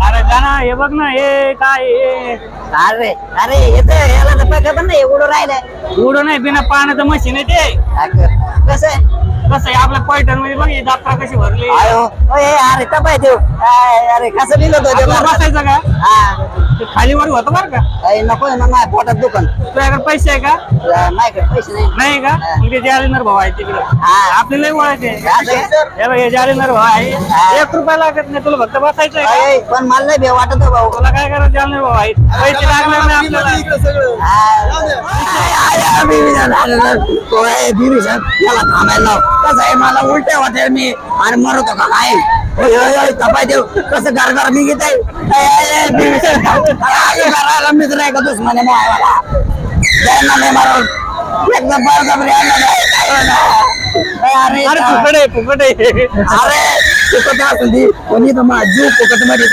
अरे जाना हे बघ ना हे काय हे अरे अरे येतं याला तर पक्का पण नाही उडून राहिलंय. उडू नाही बिना पाण्याचं मशीन आहे ते. कसं आहे? कसं आहे आपल्या पैठण मध्ये बघ ही जत्रा कशी भरली. अयो ओय अरे तपाय देऊ अरे कसं लिहिलं होतं ते आपलं बरं? बसायचं का हा ते खाली वर होतं बरं का. अय, नको ना नाही पोटात दुकान तुझ्याकडे पैसे आहे का माझ्याकडे पैसे नाही. नाही का मग ते जालिंदर भाऊ आहे तिकडे हा. आपले लय ओळखते असं आहे? हे बघ हे जालिंदर भाऊ आहे 1 रुपया लागत नाही तुला फक्त बसायचं आहे का? अय, पण मला नाही भे वाटत हो भाऊ. तुला काय करायचं जालिंदर भाऊ आहे पैसे लागणार नाही आपल्याला. याला थांबायला लाव. कसं आहे मला उलटे होते मी आणि मरतो का नाही. तपाय देऊ कसं घर मी घेत आहे मित्र आहे का दुश्मने नाही मारून एकदम अरे अरे फुकट आहे अरे फुकट असून कोणी तर जीव फुकट मध्ये